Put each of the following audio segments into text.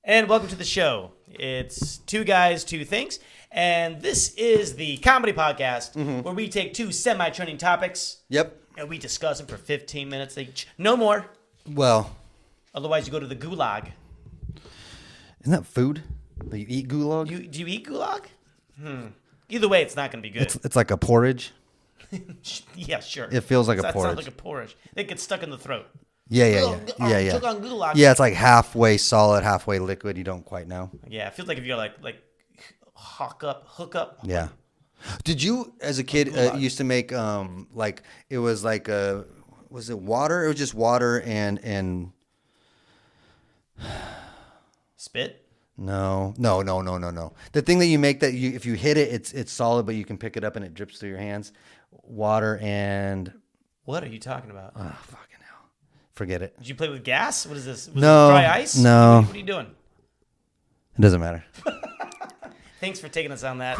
And welcome to the show. It's Two Guys, Two Things, and this is the comedy podcast where we take two semi-trending topics. Yep. And we discuss them for 15 minutes each. No more. Well, Otherwise, you go to the gulag. isn't that food? Do you eat gulag? Do you eat gulag? Either way, it's not going to be good. It's like a porridge. Yeah, sure. It feels like a That porridge. sounds like a porridge. It gets stuck in the throat. Yeah. Took on gulag. Yeah, it's like halfway solid, halfway liquid. You don't quite know. Yeah, it feels like if you're like hook up. Yeah. Did you, as a kid, used to make like it was like was it water? It was just water and Spit? No. The thing that you make that if you hit it, it's solid, but you can pick it up and it drips through your hands. Water and What are you talking about? oh, fucking hell, forget it. Did you play with gas? What is this? Was No, it dry ice? no. What are you doing? It doesn't matter. Thanks for taking us on that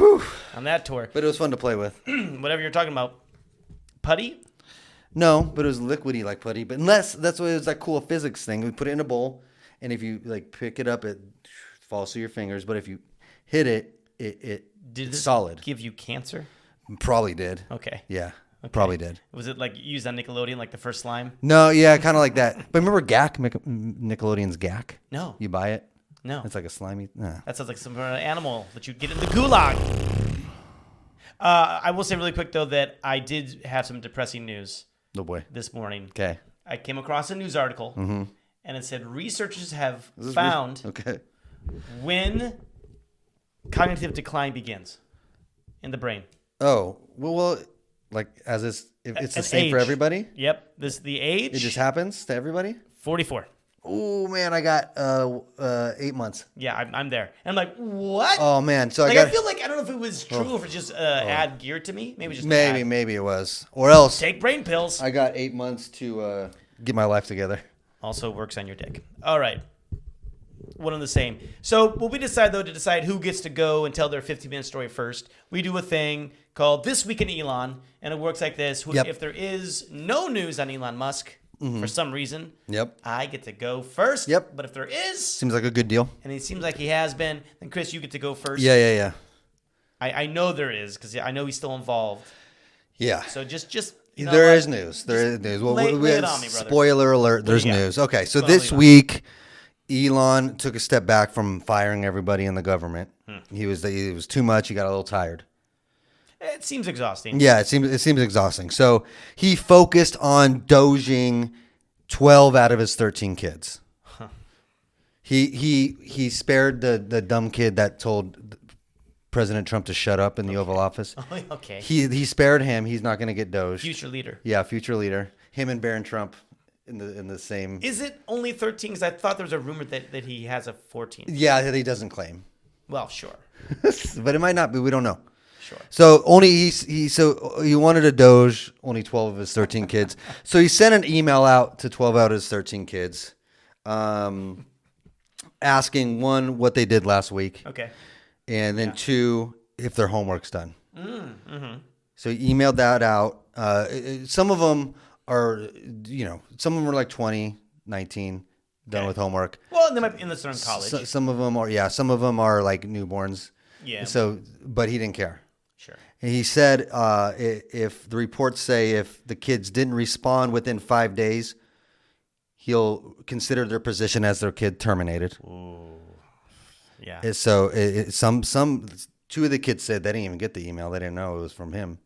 tour. But it was fun to play with. Whatever you're talking about. Putty? No, but it was liquidy like putty. But unless that's what it was, that cool physics thing. We put it in a bowl, and if you like pick it up, it falls through your fingers. But if you hit it, Did it's this solid. give you cancer? Probably did. Okay. Yeah, probably did. Was it like used on Nickelodeon, like the first slime? No, yeah, kind of like that. But remember GAC, Nickelodeon's GAC? No. You buy it? No. It's like a slimy. Nah. That sounds like some sort of animal that you'd get in the gulag. I will say really quick, though, that I did have some depressing news Oh boy. this morning. Okay. I came across a news article, and it said researchers have Is this found Okay. when cognitive decline begins in the brain. Oh well, like as is, if it's the An same for age. everybody. Yep. The age. It just happens to everybody. 44. Oh man, I got 8 months. Yeah, I'm there. And I'm like, what? Oh man, so like, I I feel like, I don't know if it was true or if it's just ad geared to me. Maybe just an ad. maybe it was, or else Take brain pills. I got 8 months to get my life together. Also works on your dick. All right. One and the same. So what we decide, though, to decide who gets to go and tell their 15-minute story first, we do a thing called This Week in Elon, and it works like this. Yep. If there is no news on Elon Musk for some reason, Yep. I get to go first. Yep. But if there is, Seems like a good deal. and it seems like he has been, then Chris, you get to go first. Yeah. I know there is because I know he's still involved. Yeah. So just you know There what? is news. There is news. Well, lay it on me, brother. Spoiler alert. There's you got? news. Okay, so Well, this Elon. week, Elon took a step back from firing everybody in the government. He was too much. He got a little tired. It seems exhausting. Yeah, it seems exhausting. So he focused on doging 12 out of his 13 kids. He spared the dumb kid that told President Trump to shut up in the Oval Office. Okay. He spared him. He's not going to get doged. Future leader. Yeah, future leader. Him and Barron Trump in the same. Is it only 13? Because I thought there was a rumor that he has a 14. Yeah, that he doesn't claim. Well, sure. But it might not be. We don't know. Sure. So only he wanted to doge only 12 of his 13 kids. So he sent an email out to 12 out of his 13 kids, asking one what they did last week, Okay. and then two if their homework's done. So he emailed that out. Some of them are, some of them are like 20, 19, done with homework. Well, and they might be in the certain college. Some of them are, some of them are like newborns. Yeah. So, but he didn't care. Sure. And he said if the reports say if the kids didn't respond within 5 days, he'll consider their position as their kid terminated. Ooh. Yeah. Some two of the kids said they didn't even get the email. They didn't know it was from him.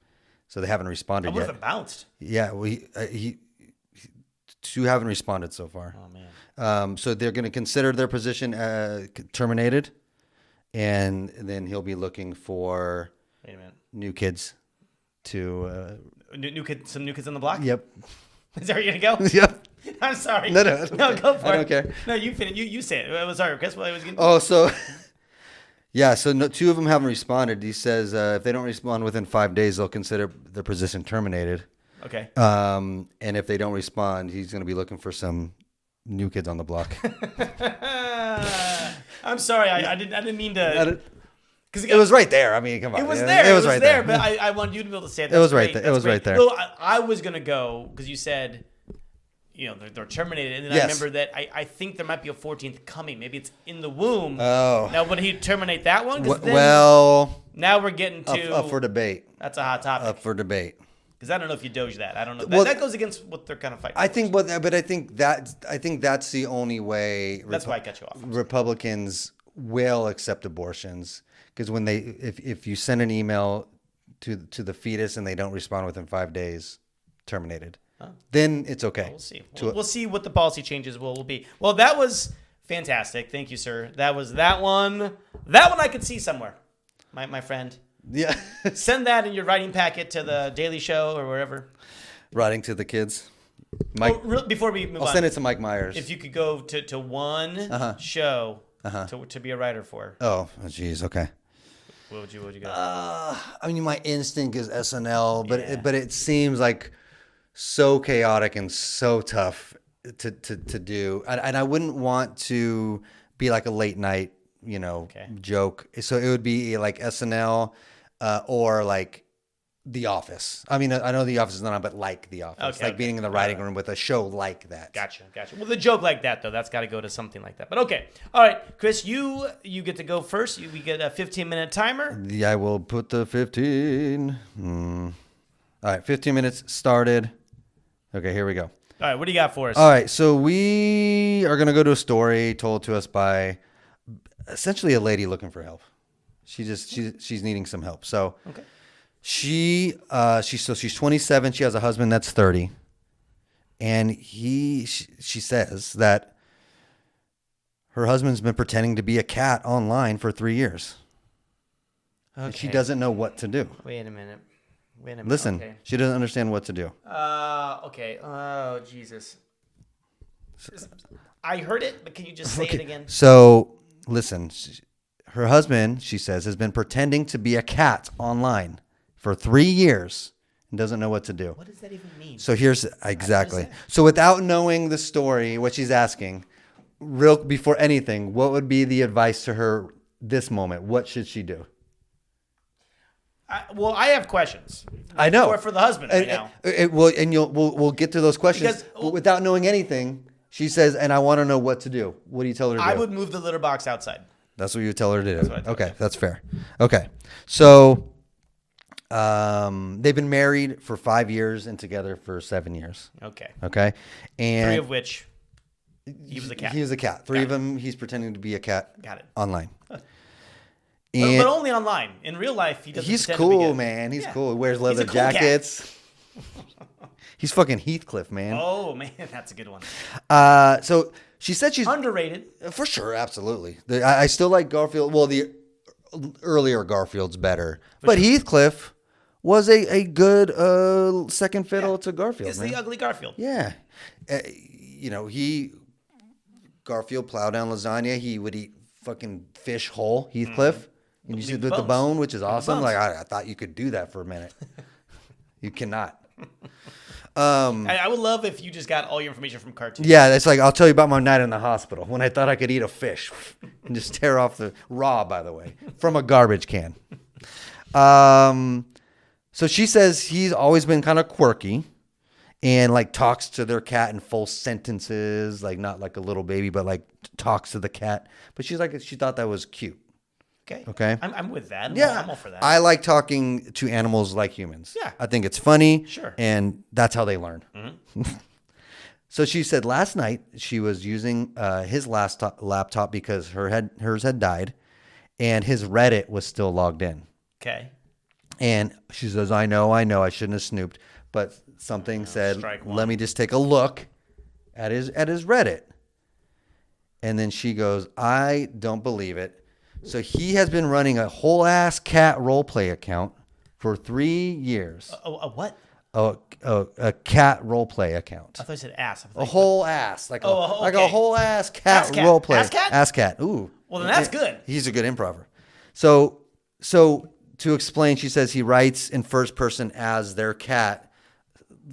So they haven't responded What yet. if it bounced? Yeah, two haven't responded so far. Oh, man. So they're going to consider their position terminated, and then he'll be looking for Wait a minute. new kids to. Some new kids on the block? Yep. Is that where you're going to go? Yep. I'm sorry. No, go for it. I don't care. No, you finish. You say it. I was sorry, Chris. What I was getting. Oh, so yeah, so two of them haven't responded. He says if they don't respond within 5 days, they'll consider their position terminated. Okay. And if they don't respond, he's going to be looking for some new kids on the block. I'm sorry. I didn't mean to. Because It was right there. I mean, come on. It was there. It was right there. But I wanted you to be able to say it. It was That's right great. there. It was That's right there. great. No, I was gonna go because you said they're terminated. And then Yes. I remember that I think there might be a 14th coming. Maybe it's in the womb. Oh. Now, would he terminate that one? Well, now we're getting to up for debate. That's a hot topic. Up for debate. Because I don't know if you doge that. I don't know. Well, that goes against what they're kind of fighting. I think, but I think that's the only way. That's why I cut you off. Republicans will accept abortions because when if you send an email to the fetus and they don't respond within 5 days, terminated. Then it's okay. We'll see. We'll see what the policy changes will be. Well, that was fantastic. Thank you, sir. That was that one. That one I could see somewhere, my friend. Yeah. Send that in your writing packet to the Daily Show or wherever. Writing to the kids. Mike, before we move on, I'll send it to Mike Myers. If you could go to one show to be a writer for. Oh, geez. Okay. What would you go? I mean, my instinct is SNL, but it seems like so chaotic and so tough to do, and I wouldn't want to be like a late night, joke. So it would be like SNL or like The Office. I mean, I know The Office is not on, but like The Office, being in the writing room with a show like that. Gotcha. Well, the joke like that though, that's got to go to something like that. But okay, all right, Chris, you get to go first. We get a 15-minute timer. Yeah, I will put the 15. All right, 15 minutes started. Okay, here we go. All right, what do you got for us? All right, so we are going to go to a story told to us by essentially a lady looking for help. She's needing some help. So okay. she's 27. She has a husband that's 30. And she says that her husband's been pretending to be a cat online for 3 years. Okay. And she doesn't know what to do. Wait a minute. Listen, okay. She doesn't understand what to do. Okay. Oh, Jesus. I heard it, but can you just say it again? So, listen. Her husband, she says, has been pretending to be a cat online for 3 years and doesn't know what to do. What does that even mean? So here's exactly. So without knowing the story, what she's asking, before anything, what would be the advice to her this moment? What should she do? I have questions. I know for the husband right now. We'll get to those questions. Because, but without knowing anything, she says, and I want to know what to do. What do you tell her to do? I would move the litter box outside. That's what you tell her to do. Okay, that's fair. Okay, so they've been married for 5 years and together for 7 years. Okay, and 3 of which he was a cat. He was a cat. 3 of them, he's pretending to be a cat. Got it. Online. But only online. In real life, he doesn't. He's cool, man. He's cool. He wears leather jackets. He's fucking Heathcliff, man. Oh man, that's a good one. So she said she's underrated for sure. Absolutely. I still like Garfield. Well, the earlier Garfield's better, but sure. Heathcliff was a good second fiddle to Garfield. It's the ugly Garfield. Yeah, Garfield plow down lasagna. He would eat fucking fish whole. Heathcliff. And you see with the bone, which is awesome. Like I thought you could do that for a minute. You cannot. I would love if you just got all your information from cartoons. Yeah, it's like I'll tell you about my night in the hospital when I thought I could eat a fish and just tear off the raw, by the way, from a garbage can. So she says he's always been kind of quirky and like talks to their cat in full sentences, like not like a little baby, but like talks to the cat. But she thought that was cute. Okay. I'm with that. Yeah. I'm all for that. I like talking to animals like humans. Yeah. I think it's funny. Sure. And that's how they learn. Mm-hmm. So she said last night she was using his laptop because hers had died, and his Reddit was still logged in. Okay. And she says, I know, I shouldn't have snooped, but something said, let me just take a look at his Reddit. And then she goes, I don't believe it. So he has been running a whole ass cat roleplay account for 3 years. A what? A cat roleplay account. I thought you said ass. A whole ass, like a whole ass cat roleplay. Ass cat? Ass cat. Ooh. Well, then that's good. He's a good improver. So to explain, she says he writes in first person as their cat,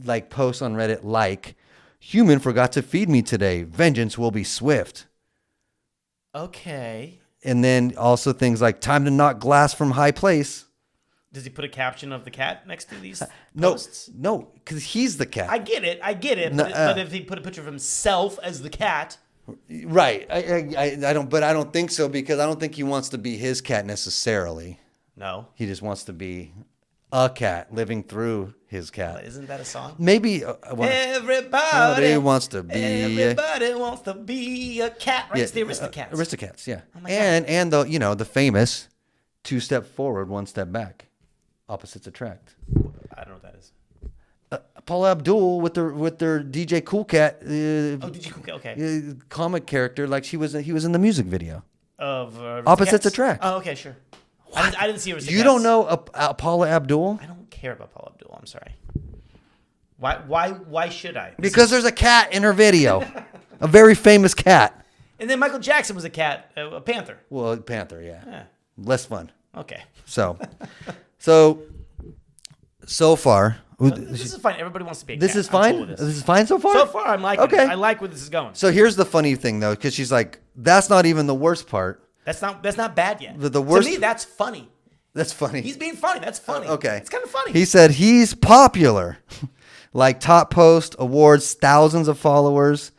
like posts on Reddit, like, human forgot to feed me today. Vengeance will be swift. Okay. And then also things like time to knock glass from high place. Does he put a caption of the cat next to these No, posts? no, because he's the cat. I get it. No, but if he put a picture of himself as the cat, Right. I don't think so, because I don't think he wants to be his cat necessarily. no. He just wants to be a cat living through his cat. Isn't that a song? Maybe Everybody wants to be Everybody wants to be a cat, right? It's the Aristocats. Aristocats, yeah. Oh my and the famous 2 step forward, 1 step back. Opposites attract. I don't know what that is. Paula Abdul with their DJ Cool Cat. DJ Cool Cat, okay. Comic character, like he was in the music video. Of Opposites Aristocats? attract. Oh, okay, sure. I didn't see Aristocats. You don't know Paula Abdul? I don't care about Paula Abdul. I'm sorry. Why should I? Because there's a cat in her video, a very famous cat. And then Michael Jackson was a cat, a panther. Well, Panther, yeah. Yeah. Less fun. Okay. So far. This is fine. Everybody wants to be a cat. This is I'm fine? cool with this. this. is fine so far? So far, I'm liking Okay. it. I like where this is going. So here's the funny thing, though, because she's like, that's not even the worst part. That's not bad yet. The worst- To me, that's funny. That's funny. He's being funny. That's funny. Okay. It's kind of funny. He said he's popular. Like top post, awards, thousands of followers.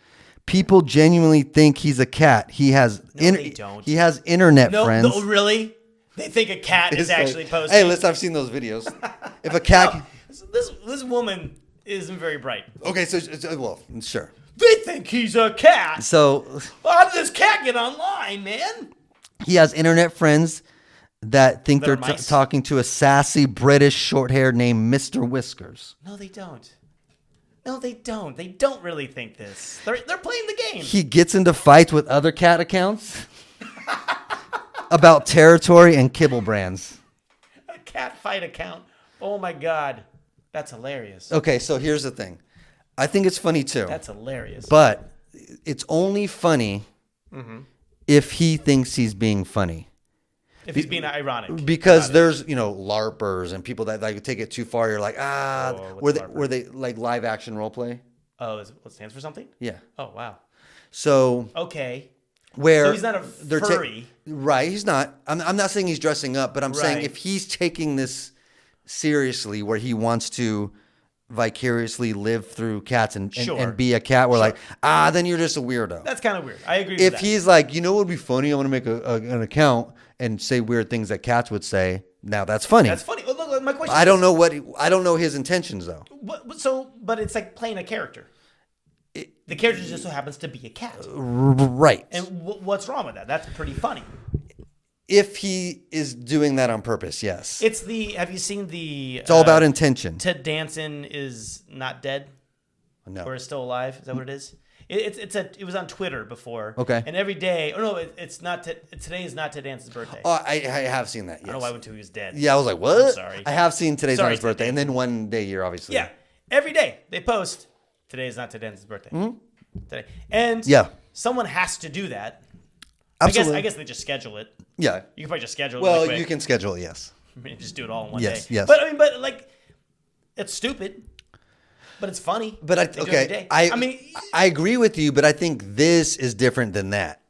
People genuinely think he's a cat. He has they don't. He has internet friends. No, really? They think a cat is It's like, actually posting. Hey, listen, I've seen those videos. If a cat This woman isn't very bright. Okay, so well, sure. They think he's a cat. So How did this cat get online, man? he has internet friends that think That are they're mice? talking to a sassy British short-haired named Mr. Whiskers. No, they don't. No, they don't. They don't really think this. They're playing the game. He gets into fights with other cat accounts about territory and kibble brands. A cat fight account. Oh my god. That's hilarious. Okay, so here's the thing. I think it's funny too. That's hilarious. But it's only funny if he thinks he's being funny. If he's being ironic. Because there's, LARPers and people that like take it too far. You're like, what's were they like live action role play? Oh, what stands for something? Yeah. Oh, wow. So Okay. where So he's not a furry. Right, he's not. I'm not saying he's dressing up, but I'm saying Right. if he's taking this seriously, where he wants to vicariously live through cats and be a cat, we're like, then you're just a weirdo. That's kind of weird. I agree with If that. he's like, what would be funny? I want to make an account and say weird things that cats would say. Now that's funny. That's funny. Look, my question I don't know I don't know his intentions though. But it's like playing a character. The character just so happens to be a cat. Right. And what's wrong with that? That's pretty funny. If he is doing that on purpose, yes. Have you seen the... It's all about intention. Ted Danson is not dead? No. Or is still alive? Is that what it is? It was on Twitter before. Okay. And every day... Oh, no, it's not... Today is not Ted Danson's birthday. Oh, I have seen that, yes. I don't know why I went to he was dead. Yeah, I was like, what? I'm sorry. I have seen today's not his Sorry, birthday. Ted And then one day you're obviously... Yeah. Every day they post, today is not Ted Danson's birthday. Today. And someone has to do that. Absolutely. I guess they just schedule it. Yeah. You can probably just schedule it. Well, really quick. you can schedule it, yes. I mean, just do it all in one Yes, day. yes. But like, it's stupid, but it's funny. But They do it every day. I agree with you, but I think this is different than that,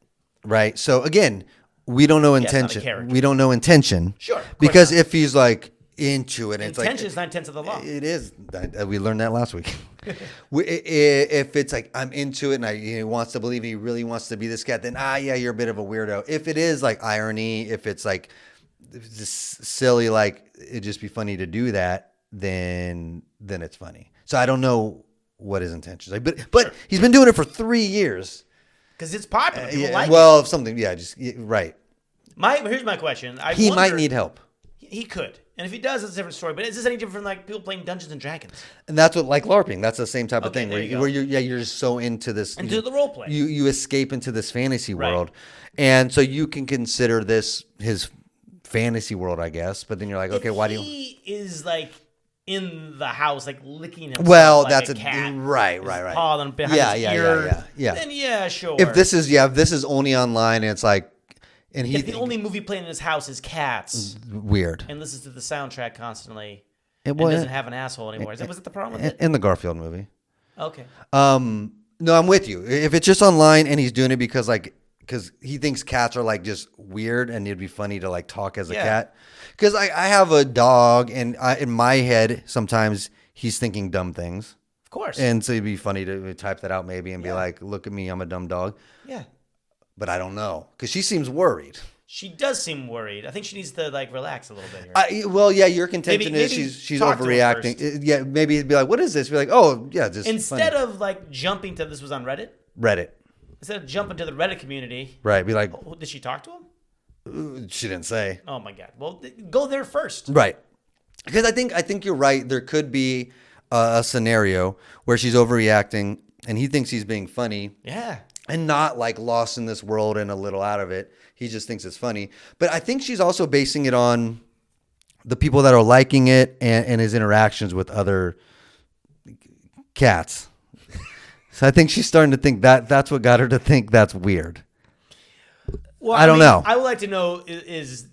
right? So again, we don't know it's not a intention. character. We don't know intention. Sure, of course Because not. if he's like into it, it's Intention like is 9/10 of the law. it is. We learned that last week. If it's like I'm into it and he wants to believe he really wants to be this cat, then yeah, you're a bit of a weirdo. If it is like irony, if it's like just silly, like it'd just be funny to do that, then it's funny. So I don't know what his intentions are, but he's been doing it for 3 years. Because it's popular. People like well, something, right. Here's my question. He might need help. He could. And if he does, it's a different story. But is this any different from like people playing Dungeons and Dragons? And that's what, like LARPing, that's the same type of Okay, thing there you go. where you're just so into this. And do the role play. You escape into this fantasy Right. world. And so you can consider this his fantasy world, I guess. But then you're like, okay, why do you? He is like in the house, like licking himself Well, like that's a cat. right. Paw on behind his ear. Yeah. Then yeah, sure. If this is only online and it's like, and if the only movie playing in his house is Cats weird. and listens to the soundtrack constantly It and was doesn't have an asshole anymore, was it the problem with it? in the Garfield movie. Okay. No, I'm with you. If it's just online and he's doing it because like because he thinks cats are like just weird and it'd be funny to like talk as a cat. Because I have a dog and in my head, sometimes he's thinking dumb things. Of course. And so it'd be funny to type that out maybe and be like, look at me, I'm a dumb dog. Yeah. But I don't know because she seems worried. She does seem worried. I think she needs to like relax a little bit here. Well, yeah, your contention Maybe is she's talk to her overreacting. first. Yeah, maybe it'd be like, what is this? Be like, oh, yeah, just Instead funny. of like jumping to this was on Reddit. Reddit. Instead of jumping to the Reddit community. Right. Be like, Oh, did she talk to him? she didn't say. Oh my God. Well, go there first. Right. Because I think you're right. There could be a scenario where she's overreacting and he thinks he's being funny. Yeah. And not like lost in this world and a little out of it. He just thinks it's funny. But I think she's also basing it on the people that are liking it and his interactions with other cats. So I think she's starting to think that's what got her to think that's weird. Well, I don't know. I would like to know is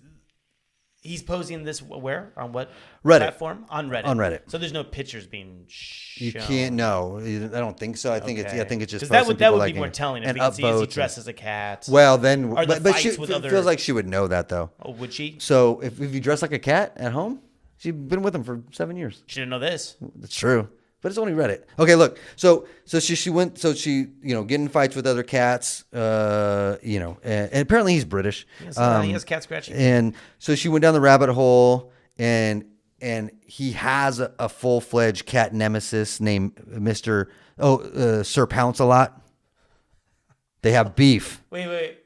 he's posting this where? On what Reddit. platform? On Reddit. On Reddit. So there's no pictures being shown. You can't know. I don't think so. I think it's just because that would be liking more it. telling if and we can see is he upvotes. dressed as a cat. Well, then, Or the but she fights with it other- feels like she would know that though. Oh, would she? So if you dress like a cat at home, she's been with him for 7 years. She didn't know this. That's true. But it's only Reddit. Okay, look. So she went. So she get in fights with other cats. And apparently he's British. He has cat scratching. And so she went down the rabbit hole, and he has a full-fledged cat nemesis named Sir Pounce-a-lot. They have beef. Wait.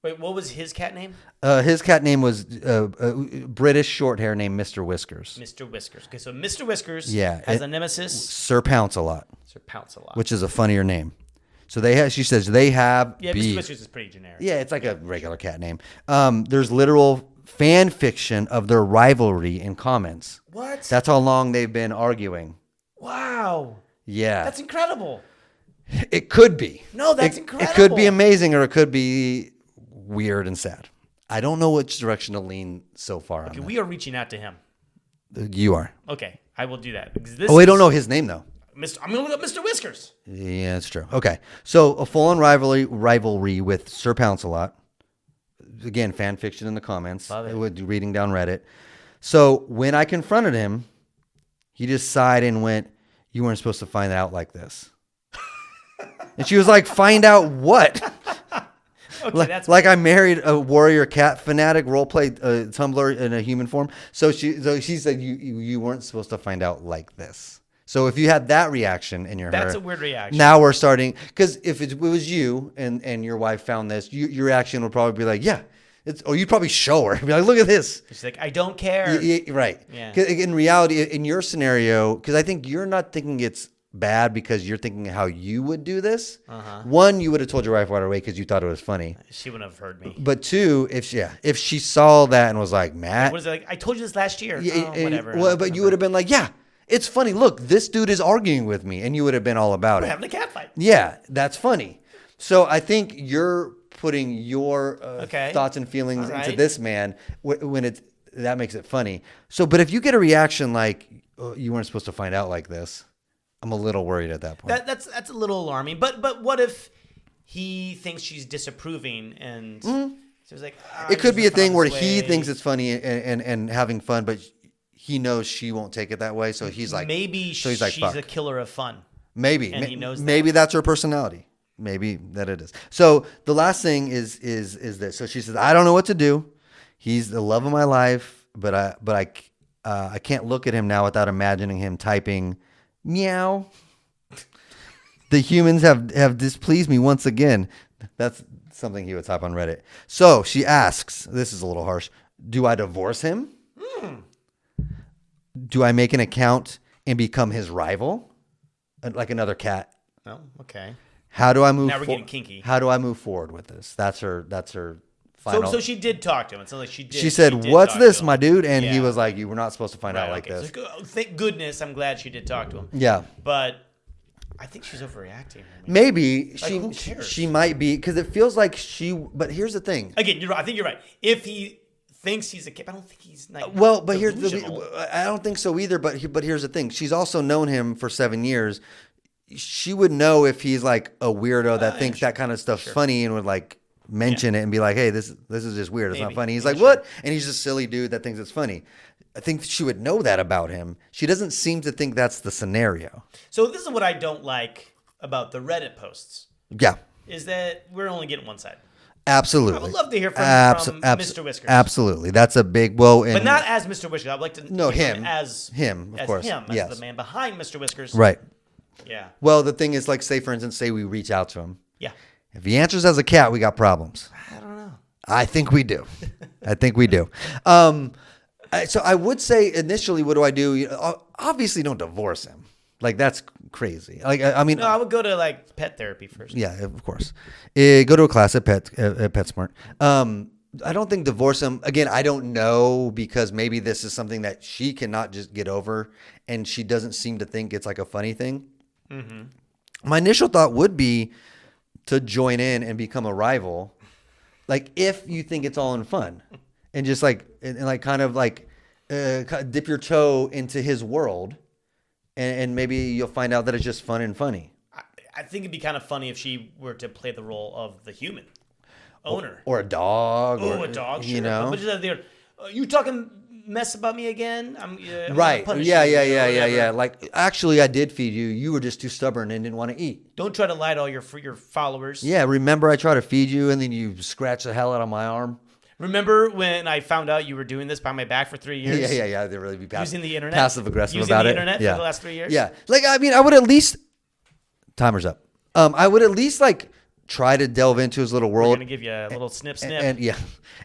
What was his cat name? His cat name was British short hair named Mr. Whiskers. Mr. Whiskers. Okay, so Mr. Whiskers Yeah, has a nemesis. Sir Pounce-a-lot, Sir Pounce-a-lot. which is a funnier name. So she says they have Yeah, beef. Mr. Whiskers is pretty generic. Yeah, it's like a regular cat name. There's literal fan fiction of their rivalry in comments. What? That's how long they've been arguing. Wow. Yeah. That's incredible. It could be. No, that's It incredible. could be amazing or it could be weird and sad. I don't know which direction to lean so far Okay, on we are reaching out to him. that. You are. Okay, I will do that. Because Oh, we don't know his name though. I'm going to look up Mr. Whiskers. Yeah, that's true. Okay. So a full-on rivalry with Sir Pounce-a-lot. Again, fan fiction in the comments. Love it. With reading down Reddit. So when I confronted him, he just sighed and went, "You weren't supposed to find out like this." And she was like, "Find out what?" Okay, that's Like I married a warrior cat fanatic, roleplay Tumblr in a human form. So she said you weren't supposed to find out like this. So if you had that reaction in your That's heart, a weird reaction. Now we're starting because if it was you and your wife found this, your reaction would probably be like, yeah, or you'd probably show her, be like, look at this. She's like, I don't care. Right. Yeah. 'Cause in reality, in your scenario, because I think you're not thinking it's bad because you're thinking how you would do this. One, you would have told your wife right away because you thought it was funny. She wouldn't have heard me. But two, if she saw that and was like, Matt, What is it like? I told you this last year. yeah, Oh, whatever. Well, but you would have been like, yeah, it's funny. Look, this dude is arguing with me, and you would have been all about We're it. having a cat fight. Yeah, that's funny. So I think you're putting your thoughts and feelings All into right. this man when that makes it funny. So, but if you get a reaction like you weren't supposed to find out like this, I'm a little worried at that point. That's a little alarming. But what if he thinks she's disapproving and so it's like It could be a thing where he thinks it's funny and having fun, but he knows she won't take it that way. So he's like, maybe he's like, she's fuck. a killer of fun. Maybe. And he knows that. Maybe that's her personality. Maybe that it is. So the last thing is this. So she says, I don't know what to do. He's the love of my life, but I can't look at him now without imagining him typing meow. The humans have displeased me once again. That's something he would type on Reddit. So she asks, this is a little harsh, do I divorce him? Do I make an account and become his rival? Like another cat? Oh, okay. How do I move? Now we're getting kinky. How do I move forward with this? That's her final. So she did talk to him. It sounds like she did. She said, did "What's talk to this, him." my dude?" And he Yeah. was like, "You were not supposed to find out Right, like okay. this." So, thank goodness. I'm glad she did talk to him. Yeah, But I think she's overreacting. I mean, maybe who cares? she might be because it feels like she. But here's the thing. Again, you're right. I think you're right. If he thinks he's a kid, I don't think he's like. Well, but delusional. I don't think so either. But here's the thing. She's also known him for 7 years. She would know if he's like a weirdo that thinks that kind of stuff's funny and would like mention it and be like, hey, this is just weird. It's not Maybe. funny. He's Yeah, like, sure. what? And he's just a silly dude that thinks it's funny. I think she would know that about him. She doesn't seem to think that's the scenario. So this is what I don't like about the Reddit posts Yeah, is that we're only getting one side. absolutely. I would love to hear from Mr. Whiskers. Absolutely. That's a big, well, But not as Mr. Whiskers. I'd like to No, hear him. as Him, of course. him, as Yes. the man behind Mr. Whiskers. right. Yeah. Well, the thing is, like, say, for instance, say we reach out to him. Yeah. If he answers as a cat, we got problems. I don't know. I think we do. So I would say initially, what do I do? Obviously, don't divorce him. Like, that's crazy. Like, I mean, No, I would go to like pet therapy first. yeah, of course. Go to a class at PetSmart. I don't think divorce him. Again, I don't know, because maybe this is something that she cannot just get over, and she doesn't seem to think it's like a funny thing. Mm-hmm. My initial thought would be to join in and become a rival, like if you think it's all in fun, and just like and like kind of like dip your toe into his world, and maybe you'll find out that it's just fun and funny. I think it'd be kind of funny if she were to play the role of the human owner. Or a dog. Oh, or, a dog, sure. You know? But just there, you talking mess about me again? I'm gonna Right. punish Yeah, you, yeah, or yeah, yeah, whatever. yeah. Like, actually, I did feed you. You were just too stubborn and didn't want to eat. Don't try to lie to all your followers. Yeah, remember I tried to feed you and then you scratched the hell out of my arm? Remember when I found out you were doing this behind my back for 3 years? Yeah. They'd really be Using the internet? passive aggressive Using about the it. internet Yeah. for the last 3 years? Yeah. Like, I mean, I would at least. Timer's up. I would at least, like, try to delve into his little We're world. going to give you a little snip. And yeah,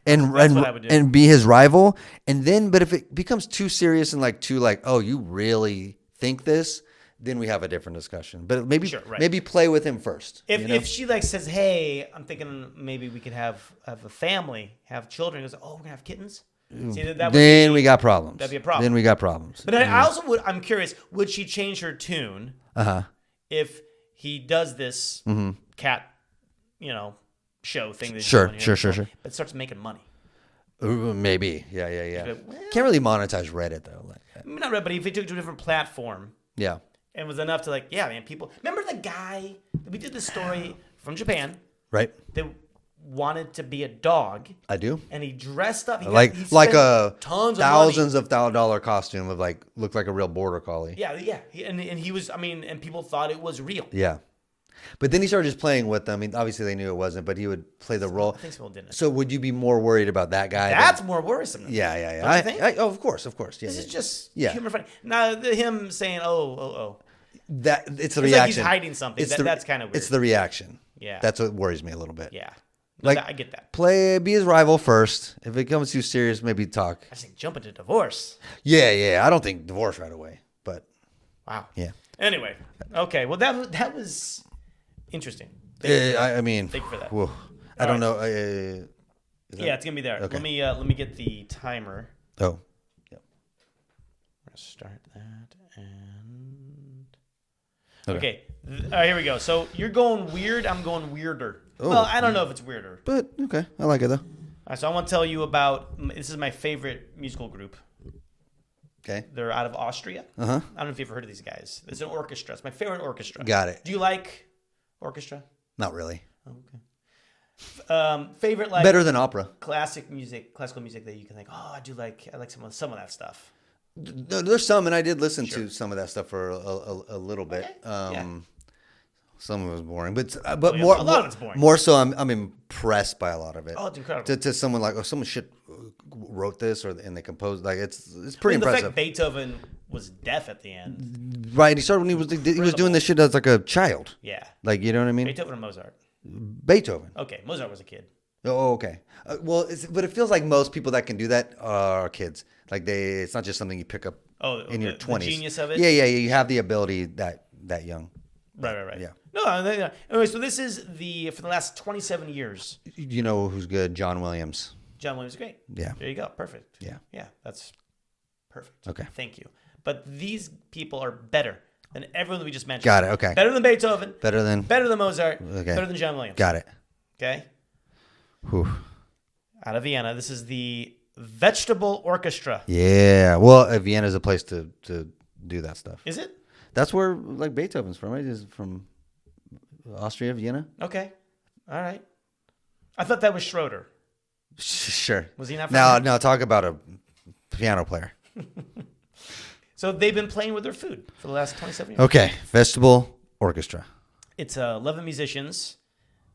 and That's what I would do. and be his rival, and then, but if it becomes too serious and like too like, oh, you really think this, then we have a different discussion. But maybe Sure, right. maybe play with him first. If she like says, hey, I'm thinking maybe we could have a family, have children. He goes, oh, we're going to have kittens? See, that would then be, we got problems. that'd be a problem. Then we got problems. But I also would, I'm curious, would she change her tune if he does this cat, show thing? That he's Sure, doing here, sure. But starts making money. Maybe. Yeah. But, well, Can't really monetize Reddit though. Like, I mean, not right, but if he took it to a different platform yeah. and was enough to like, yeah, man, people remember the guy we did this story from Japan Right. that wanted to be a dog I do. and he dressed up. He Like spent a tons of thousands money. of $1,000 costume of like looked like a real border collie. Yeah. And he was, and people thought it was real. Yeah. But then he started just playing with them. I mean, obviously they knew it wasn't, but he would play the role. I think people didn't. So would you be more worried about that guy? That's more worrisome. Yeah. Don't you think? Oh, of course. Yeah. This is just Yeah. humor funny. Now him saying, oh. That it's the It's reaction. like he's hiding something. That's kind of weird. It's the reaction. Yeah. That's what worries me a little bit. Yeah. No, Like, I get that. be his rival first. If it comes too serious, maybe talk. I just think jump into divorce. Yeah. I don't think divorce right away, but Wow. yeah. Anyway. Okay. Well, that was interesting. I mean, Thank you for that. whew. I don't know. Is that- Yeah, it's gonna be there. Okay. Let me get the timer. Oh, yeah. We're gonna start that and Okay. All right, here we go. So you're going weird. I'm going weirder. Oh. Well, I don't know if it's weirder. But okay, I like it though. All right, so I want to tell you about. This is my favorite musical group. Okay. They're out of Austria. Uh huh. I don't know if you've ever heard of these guys. It's an orchestra. It's my favorite orchestra. Got it. Do you like orchestra? Not really. Okay. Favorite like Better than opera. classical music that you can think, oh, I like some of that stuff. No, there's some, and I did listen to some of that stuff for a little bit. Okay. Yeah. Some of it was boring, but yeah, more a lot of it's boring. More so, I'm impressed by a lot of it. Oh, it's incredible. To someone like, oh, someone wrote this, and they composed, like it's pretty I mean, the impressive. fact Beethoven was deaf at the end. Right? He started when he was doing this shit as like a child. Yeah. Like, you know what I mean? Beethoven or Mozart? Beethoven. Okay, Mozart was a kid. Oh, okay. Well, but it feels like most people that can do that are kids. Like it's not just something you pick up in your 20s. The genius of it? Yeah. You have the ability that young. Right. Yeah. No, anyway, so this is for the last 27 years. You know who's good? John Williams. John Williams is great. Yeah. There you go. Perfect. Yeah. Yeah, that's perfect. Okay. Thank you. But these people are better than everyone that we just mentioned. Got it. Okay. Better than Beethoven. Better than Mozart. Okay. Better than John Williams. Got it. Okay. Whew. Out of Vienna. This is the Vegetable Orchestra. Yeah. Well, Vienna's a place to do that stuff. Is it? That's where like Beethoven's from, right? Is from Austria, Vienna. Okay. All right. I thought that was Schroeder. Sure. Was he not from No, here? no. Talk about a piano player. So they've been playing with their food for the last 27 years. Okay, Vegetable Orchestra. It's 11 musicians,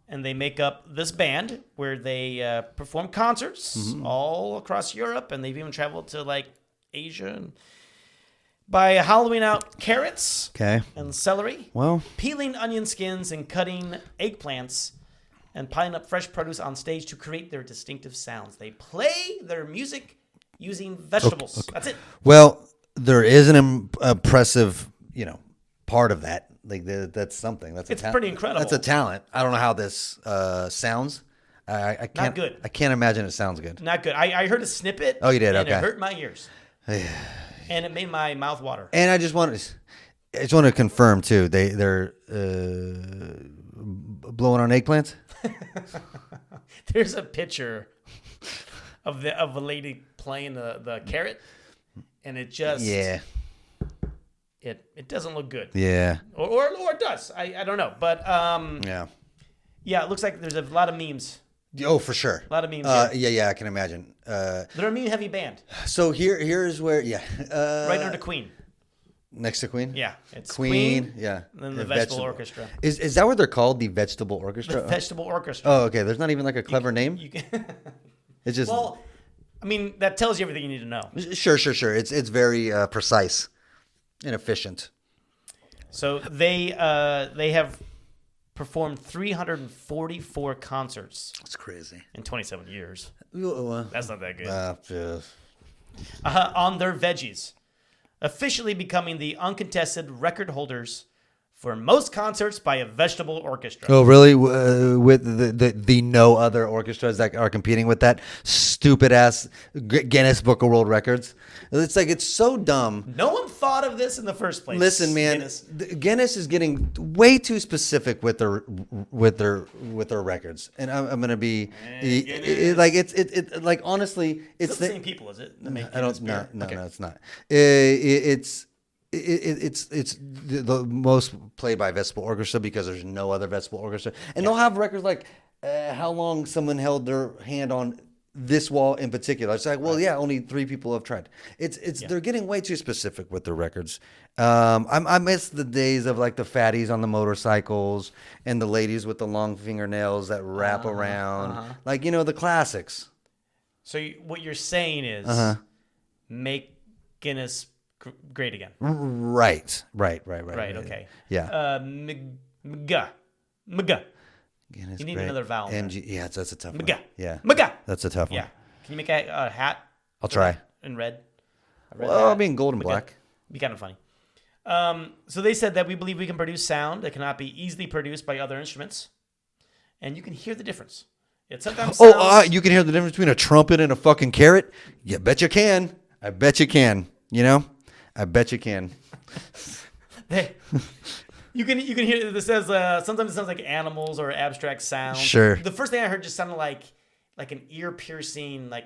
and they make up this band where they perform concerts all across Europe, and they've even traveled to like Asia and by hollowing out carrots Okay. and celery, Well, peeling onion skins and cutting eggplants, and piling up fresh produce on stage to create their distinctive sounds. They play their music using vegetables. That's it. well, there is an impressive, part of that. Like that's something. It's pretty incredible. That's a talent. I don't know how this sounds. I can't. Not good. I can't imagine it sounds good. Not good. I heard a snippet. Oh, you did? And Okay. it hurt my ears. And it made my mouth water. And I just want to confirm too. They're blowing on eggplants. There's a picture of a lady playing the carrot, and it just it doesn't look good. Yeah. Or it does. I don't know, but Yeah. it looks like there's a lot of memes. Oh, for sure. A lot of memes. Yeah, I can imagine. They're a meme heavy band, So here's where right under Queen. next to Queen. Yeah, it's Queen. Queen. Yeah. And then the And Vegetable Orchestra. Is that what they're called? The Vegetable Orchestra? The Vegetable Orchestra. Oh, okay. There's not even like a clever name. You can, It's just well, I mean that tells you everything you need to know. sure. It's very precise and efficient. So they have performed 344 concerts It's crazy. in 27 years. Well, That's not that good. just- On their Veggies, officially becoming the uncontested record holders for most concerts by a vegetable orchestra. Oh, really? With the no other orchestras that are competing with that stupid ass Guinness Book of World Records. It's like it's so dumb. No one thought of this in the first place. Listen, man, Guinness is getting way too specific with their records, and I'm gonna be like it's like honestly, It's the same people, is it? that make I don't Guinness no beer? no Okay. no it's not. It's the most played by Vegetable Orchestra because there's no other Vegetable Orchestra, and they'll have records like how long someone held their hand on this wall in particular. It's like, well, yeah, only 3 people have tried. They're getting way too specific with their records. I miss the days of like the fatties on the motorcycles and the ladies with the long fingernails that wrap around, like the classics. So what you're saying is make Guinness great again. Right. Right, okay. Yeah. Mga. Guinness You need great. another vowel there. MG. Yeah, that's a tough one. Mga. Yeah. Mga. That's a tough one. Yeah. Can you make a hat I'll try. in red? A red Well, hat? I mean, gold and Mga. black. Be kind of funny. So they said that we believe we can produce sound that cannot be easily produced by other instruments, and you can hear the difference. It sometimes sounds, You can hear the difference between a trumpet and a fucking carrot? You bet you can. I bet you can. I bet you can. you can hear this says sometimes it sounds like animals or abstract sounds. Sure. The first thing I heard just sounded like an ear piercing I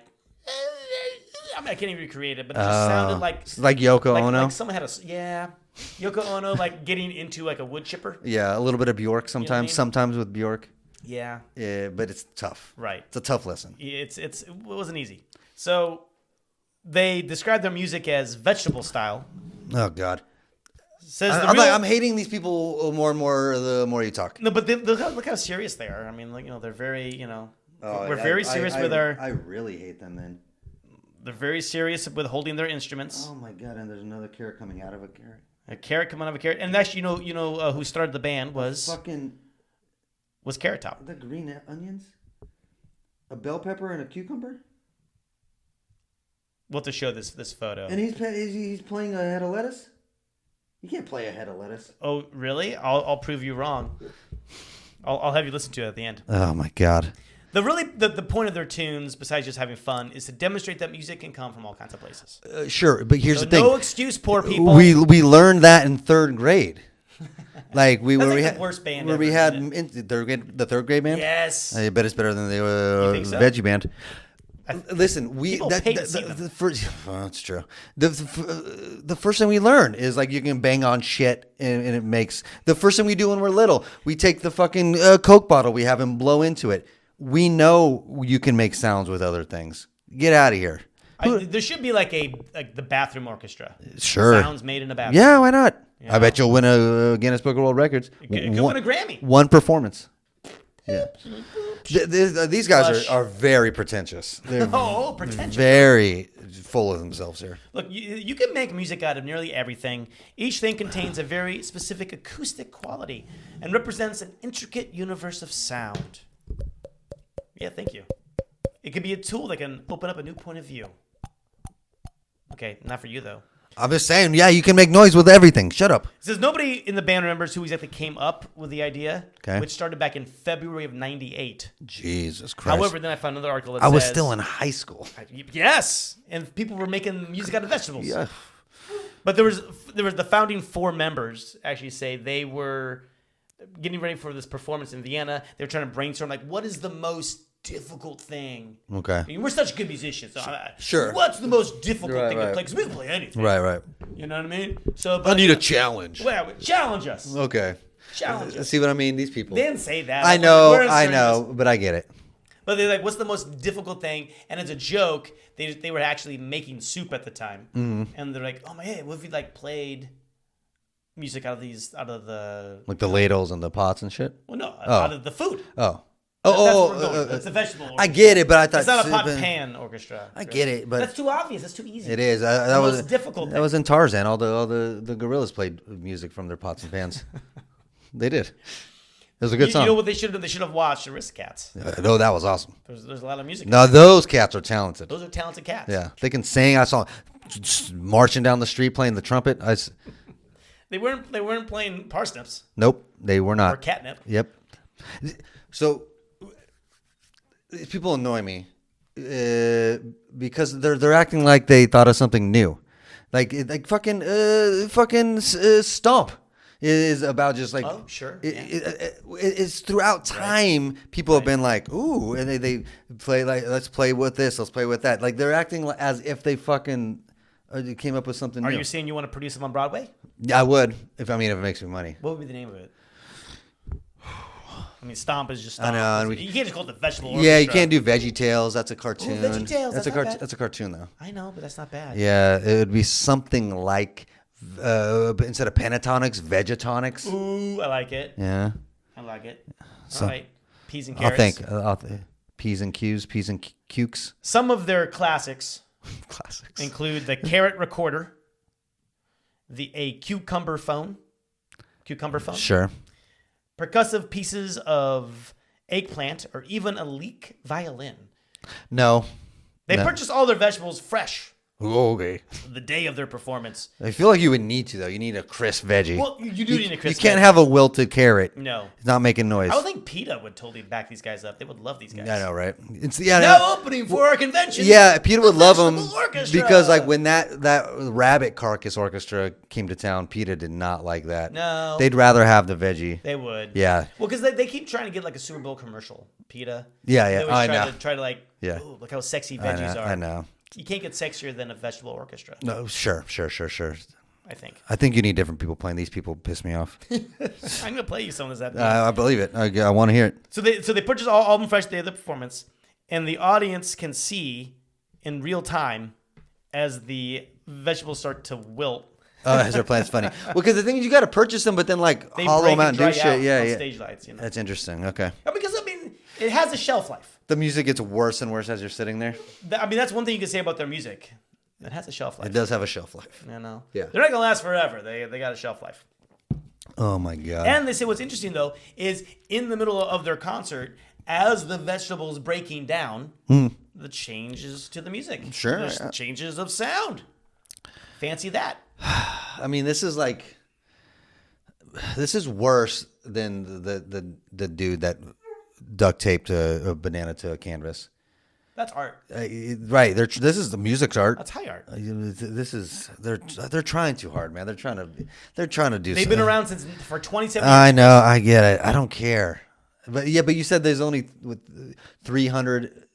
mean, I can't even recreate it, but it just sounded like Yoko Ono? Like someone had Yoko Ono like getting into like a wood chipper. Yeah, a little bit of Bjork sometimes. I mean? Sometimes with Bjork. Yeah. Yeah, but it's tough. Right. It's a tough listen. It wasn't easy. So they describe their music as vegetable style. Oh God. Says I'm hating these people more and more the more you talk. No, but look how serious they are. I mean, they're very, we're very serious with our. I really hate them then. They're very serious with holding their instruments. Oh my God! And there's another carrot coming out of a carrot. A carrot coming out of a carrot, and actually, who started the band was Carrot Top. The green onions, a bell pepper, and a cucumber. We'll have to show this photo. And he's playing a head of lettuce. You can't play a head of lettuce. Oh, really? I'll prove you wrong. I'll have you listen to it at the end. Oh my God. The point of their tunes, besides just having fun, is to demonstrate that music can come from all kinds of places. Sure, but here's So the thing. no excuse, poor people. We learned that in 3rd grade. Like That's where like we the had worst band where we ever, had isn't the 3rd grade band. Yes. I bet it's better than the You think so? Veggie band. Listen, People pay to see them. the first. Well, that's true. The first thing we learn is like you can bang on shit and it makes. The first thing we do when we're little, we take the fucking Coke bottle we have and blow into it. we know you can make sounds with other things. Get out of here. There should be like the bathroom orchestra. Sure. Sounds made in a bathroom. Yeah, why not? Yeah. I bet you'll win a Guinness Book of World Records. It could win a Grammy. One performance. Yeah. These guys Flush. are very pretentious. They're Pretentious. very full of themselves here. Look, you can make music out of nearly everything. Each thing contains a very specific acoustic quality and represents an intricate universe of sound. Yeah, thank you. It could be a tool that can open up a new point of view. Okay, not for you, though. I'm just saying, yeah, you can make noise with everything. Shut up. It says nobody in the band remembers who exactly came up with the idea, Okay. which started back in February of '98. Jesus Christ. However, then I found another article that I was says... still in high school. Yes, and people were making music out of vegetables. Yeah. But there was the founding 4 members actually say they were getting ready for this performance in Vienna. They were trying to brainstorm, like, what is the most difficult thing? Okay. I mean, we're such good musicians. So Sure. What's the most difficult Right, thing to right. play? Because we can play anything. Right. You know what I mean? So, I but, need a challenge. well, challenge us. Okay. Challenge us. See what I mean? These people. They didn't say that. I We're know, inserting but I get it. But they're like, what's the most difficult thing? And as a joke, they were actually making soup at the time. Mm-hmm. And they're like, oh my, hey, what if we like played music out of the Like the ladles and the pots and shit? well, no, out of the food. Oh. That's where we're going. It's a vegetable orchestra. I get it, but I thought It's not a pot pan orchestra. I get it, but That's too obvious. That's too easy. it is. That the was most difficult That thing. was in Tarzan. All the gorillas played music from their pots and pans. They did. It was a good song. You know what they should have done? They should have watched Aristocats. No, that was awesome. There's a lot of music. No, those cats are talented. Those are talented cats. Yeah, they can sing. I saw just marching down the street playing the trumpet. They weren't playing parsnips Nope, they were or not. catnip. Yep. So these people annoy me because they're acting like they thought of something new, like fucking Stomp is about just like Oh, sure. it's throughout time people have been like ooh, and they play like let's play with this, let's play with that, like they're acting as if they fucking came up with something Are new. you saying you want to produce them on Broadway? I would if it makes me money. What would be the name of it? I mean, Stomp is just Stomp. I know, and you can't just call it the vegetable orchestra. Yeah, you can't do Veggie Tales. That's a cartoon. Veggie Tales, that's not bad. That's a cartoon though. I know, but that's not bad. Yeah, it would be something like but instead of pentatonics, vegetonics. Ooh, I like it. Yeah. I like it. So- All right. Peas and I'll carrots. think. P's and Q's, P's and Q's. Some of their classics Classics. include the carrot recorder, a cucumber phone, Sure. percussive pieces of eggplant, or even a leek violin. No. They No. purchase all their vegetables fresh Oh, okay. the day of their performance. I feel like you would need to though. You need a crisp veggie. Well, you do need a crisp You can't veggie. have a wilted carrot. No. It's not making noise. I would think PETA would totally back these guys up. They would love these guys. I know, right? It's No opening for our convention. Yeah, Peter would love them Vegetable Orchestra. because, like, when that Rabbit Carcass Orchestra came to town, Peter did not like that. No. They'd rather have the veggie. They would. Yeah. Well, because they keep trying to get like a Super Bowl commercial. PETA. Yeah, They yeah. always I try know. To try to like, Yeah. ooh, look how sexy I veggies know. are. I know. You can't get sexier than a vegetable orchestra. No, sure. I think. I think you need different people playing. These people piss me off. I'm gonna play you some of this. I believe it. I want to hear it. So they purchase all of them fresh day of the performance, and the audience can see in real time as the vegetables start to wilt. Oh, as they're playing, it's funny. Well, because the thing is, you got to purchase them, but then like They hollow break them out and and do dry out shit. Yeah, on yeah. stage lights. You know? That's interesting. Okay. Because I mean, it has a shelf life. The music gets worse and worse as you're sitting there. I mean, that's one thing you can say about their music. It has a shelf life. It does have a shelf life. You know? Yeah. They're not gonna last forever. They got a shelf life. Oh my god. And they say what's interesting though is in the middle of their concert, as the vegetables breaking down, the changes to the music. Sure. There's changes of sound. Fancy that. I mean, this is worse than the dude that duct taped a banana to a canvas. That's art. Right. This is the music's art. That's high art. They're trying too hard, man. They're trying to do. They've been around for 27 years. I know. I get it. I don't care. But you said there's only 300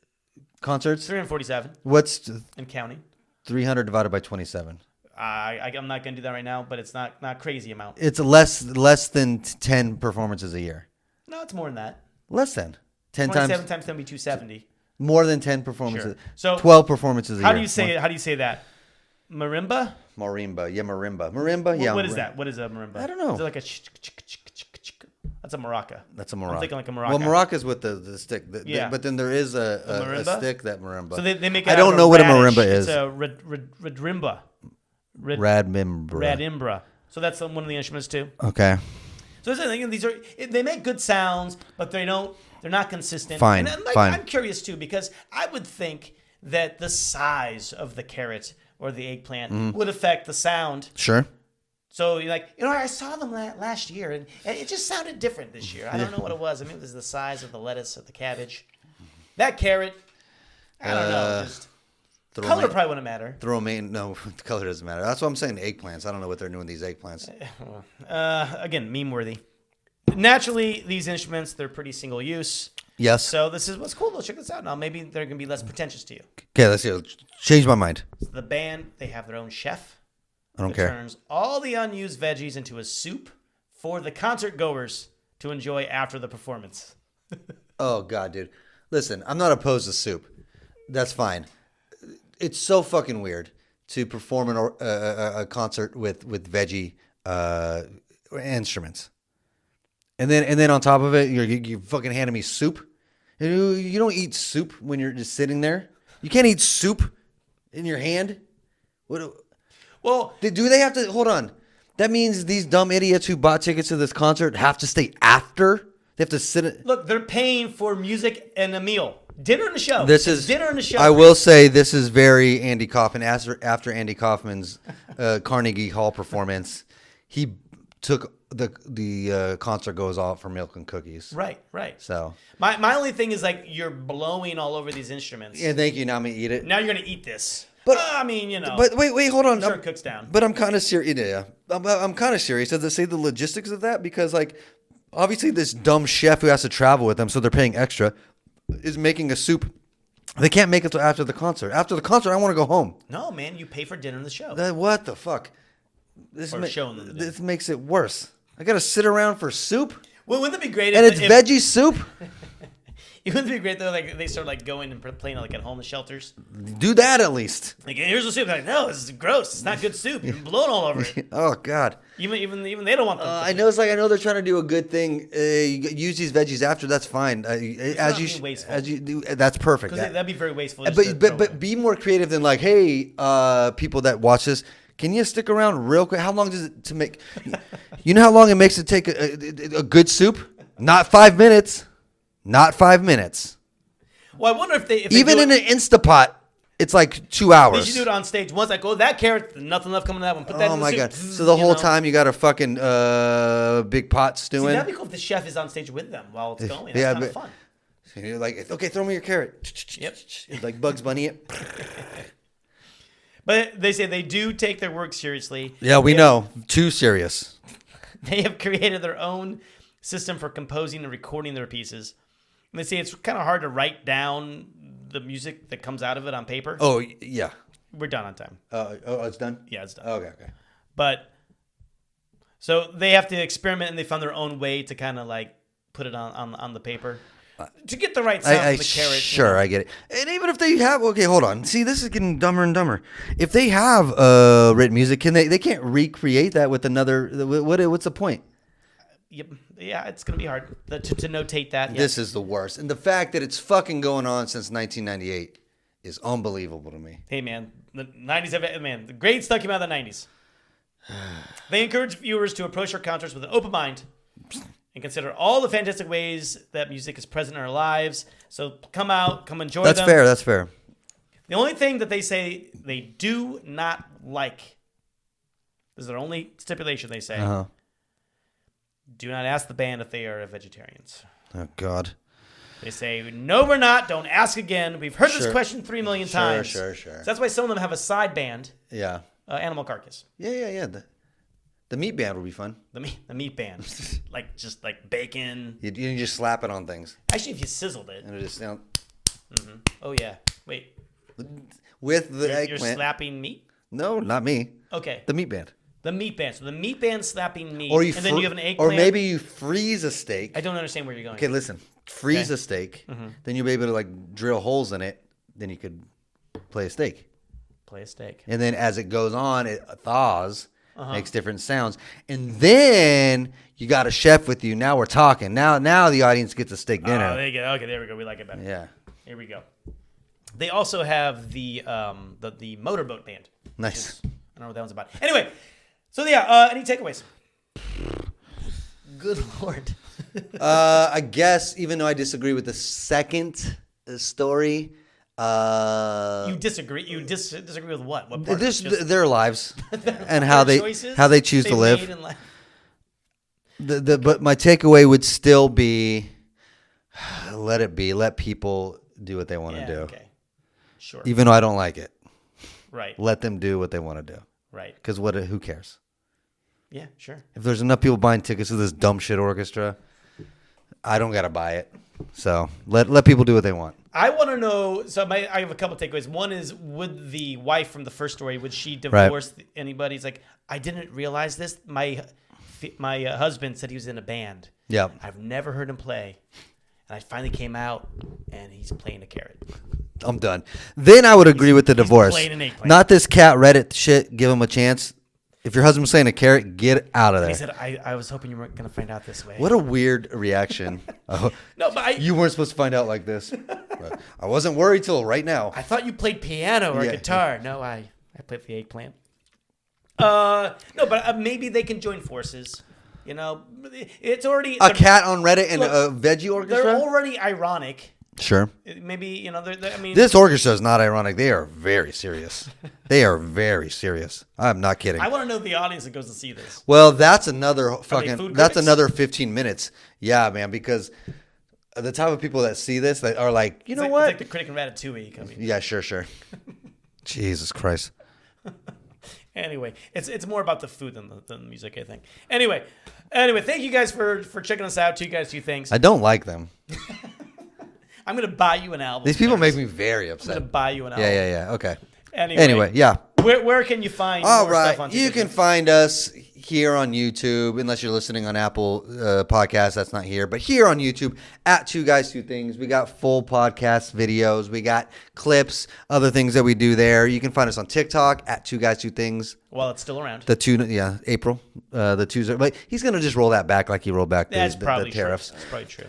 concerts. 347 What's and counting. 300 divided by 27? I'm not gonna do that right now, but it's not crazy amount. It's less than 10 performances a year. No, it's more than that. Less than. 10 27 times times 10 would be 270. more than 10 performances. Sure. So 12 performances a How year. do you say it? How do you say that? Marimba? Marimba. Yeah, marimba. Yeah. What is that? What is a marimba? I don't know. Is it like a that's a maraca. That's a maraca. I'm thinking like a maraca. Well, maraca's with the stick. Yeah. But then there is a marimba? stick that marimba. So they make it I out don't of know what a radish. marimba is. It's a radrimba. Radimbra. Radimbra. So that's one of the instruments too. Okay. So that's the thing. These they make good sounds, but they're not consistent. Fine. And Fine. I'm curious too because I would think that the size of the carrot or the eggplant would affect the sound. Sure. So you're like, I saw them last year, and it just sounded different this year. I don't know what it was. I mean, it was the size of the lettuce or the cabbage. That carrot, I don't know. Just color probably wouldn't matter. No, the color doesn't matter. That's what I'm saying. Eggplants. I don't know what they're doing with these eggplants. Again, meme-worthy. Naturally, these instruments, they're pretty single use. Yes. So this is what's cool. Let's check this out now. Maybe they're going to be less pretentious to you. Okay, let's see. Change my mind. So the band, they have their own chef. I don't care. Turns all the unused veggies into a soup for the concert goers to enjoy after the performance. Oh, God, dude. Listen, I'm not opposed to soup. That's fine. It's so fucking weird to perform a concert with veggie instruments. And then on top of it, you're fucking handing me soup. You don't eat soup when you're just sitting there. You can't eat soup in your hand. What? Well, Do they have to hold on? That means these dumb idiots who bought tickets to this concert have to stay after. They have to sit. Look, they're paying for music and a meal, dinner and a show. This is dinner and a show. I will say this is very Andy Kaufman. After Andy Kaufman's Carnegie Hall performance, he took the concert goes off for milk and cookies. Right. So my only thing is like you're blowing all over these instruments. yeah, thank you. Now I'm gonna eat it. Now you're gonna eat this. But I mean, But wait, hold on. I'm sure it cooks down. But I'm kind of serious. Yeah, I'm kind of serious. Does it say the logistics of that? Because like, obviously, this dumb chef who has to travel with them, so they're paying extra, is making a soup. They can't make it till after the concert. After the concert, I want to go home. No, man, you pay for dinner and the show. What the fuck? This makes it worse. I gotta sit around for soup. Well, wouldn't it be great? And it's veggie soup. It wouldn't be great though. Like they start like going and playing like at homeless shelters. Do that at least. Like here's the soup. They're like, no, this is gross. It's not good soup. You're blowing all over it. Oh God. Even they don't want them. I know they're trying to do a good thing. You use these veggies after. That's fine. As you do, that's perfect. That'd be very wasteful. But be more creative than like, hey, people that watch this, can you stick around real quick? How long does it to make? You know how long it makes to take a good soup? Not 5 minutes. Not 5 minutes. Well, I wonder if they even in an Instapot, it's like 2 hours. They should do it on stage. Once like, that carrot, nothing left coming to that one. Put that in the soup. God! So the whole time you got a fucking big pot stewing. See, that'd be cool if the chef is on stage with them while it's going. That's kind of fun. So you're like, okay, throw me your carrot. Yep. Like Bugs Bunny it. But they say they do take their work seriously. Yeah, we know. Too serious. They have created their own system for composing and recording their pieces. And they say it's kind of hard to write down the music that comes out of it on paper. Oh, yeah. We're done on time. It's done? Yeah, it's done. Okay. But so they have to experiment, and they found their own way to kind of like put it on the paper to get the right sound from the carrot. Sure, I get it. And even if they have, okay, hold on. See, this is getting dumber and dumber. If they have written music, they can't recreate that with another. What's the point? Yep. Yeah, it's going to be hard to notate that. This is the worst. And the fact that it's fucking going on since 1998 is unbelievable to me. Hey, man, the 90s, the great stuff came out of the 90s. They encourage viewers to approach their concerts with an open mind and consider all the fantastic ways that music is present in our lives. So come out, come enjoy them. That's fair. The only thing that they say they do not like, this is their only stipulation they say, do not ask the band if they are vegetarians. Oh, God. They say, no, we're not. Don't ask again. We've heard this question 3 million times. Sure. So that's why some of them have a side band. Yeah. Animal Carcass. Yeah. The meat band would be fun. The meat band. just like bacon. You just slap it on things. Actually, if you sizzled it. And it just, Oh, yeah. Wait. With the eggplant. You're slapping meat? No, not me. Okay. The meat band. The meat band. So the meat band slapping meat. Or then you have an eggplant. Or maybe you freeze a steak. I don't understand where you're going. Okay, listen. freeze a steak. Then you'll be able to like drill holes in it. Then you could play a steak. Play a steak. And then as it goes on, it thaws, makes different sounds. And then you got a chef with you. Now we're talking. Now the audience gets a steak dinner. Oh, there you go. Okay, there we go. We like it better. Yeah. Here we go. They also have the motorboat band. Nice. I don't know what that one's about. Anyway, so yeah, any takeaways? Good Lord. I guess even though I disagree with the second story, You disagree? You disagree with what? What part? their lives and how they choose to live. But my takeaway would still be, let it be. Let people do what they want to do. Okay. Sure. Even though I don't like it. Right. Let them do what they want to do. Right. Because who cares? Yeah, sure. If there's enough people buying tickets to this dumb shit orchestra, I don't got to buy it. So let people do what they want. I want to know. So I have a couple takeaways. One is, would the wife from the first story, would she divorce anybody? It's like, I didn't realize this. My husband said he was in a band. Yeah. I've never heard him play, and I finally came out, and he's playing a carrot. I'm done. Then I would agree with the divorce. playing an eggplant. Not this cat Reddit shit. Give him a chance. If your husband's saying a carrot, get out of there. He said, I was hoping you weren't going to find out this way. What a weird reaction. No, but you weren't supposed to find out like this. I wasn't worried till right now. I thought you played piano or guitar. No, I played the eggplant. No, but maybe they can join forces. You know, it's already a cat on Reddit and a Veggie orchestra. They're already ironic. Sure. Maybe, you know, I mean, this orchestra is not ironic. They are very serious. They are very serious. I'm not kidding. I want to know the audience that goes to see this. Well, that's another critics? another 15 minutes. Yeah, man, because the type of people that see this that are like, what? It's like the critic in Ratatouille coming. Yeah, sure. Jesus Christ. Anyway, it's more about the food than the music, I think. Anyway, thank you guys for checking us out. Two guys, two things. I don't like them. I'm going to buy you an album. These people make me very upset. I'm going to buy you an album. Yeah. Okay. Anyway, yeah. Where can you find All more right. stuff on You can find us here on YouTube, unless you're listening on Apple Podcasts. That's not here. But here on YouTube, at Two Guys, Two Things. We got full podcast videos. We got clips, other things that we do there. You can find us on TikTok, at Two Guys, Two Things. Well, it's still around. April. The twos are, but he's going to just roll that back like he rolled back the tariffs. That's probably true.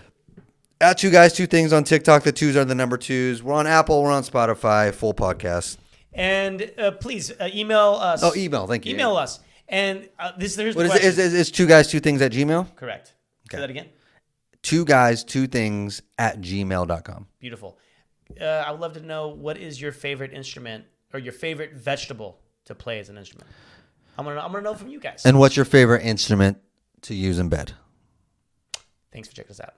At Two Guys, Two Things on TikTok. The twos are the number twos. We're on Apple. We're on Spotify. Full podcast. And please email us. Oh, email. Thank you. Email us. And here's the what question. Is Two Guys, Two Things at Gmail? Correct. Okay. Say that again. Two Guys, Two Things at gmail.com. Beautiful. I would love to know, what is your favorite instrument or your favorite vegetable to play as an instrument? I'm gonna know from you guys. And what's your favorite instrument to use in bed? Thanks for checking us out.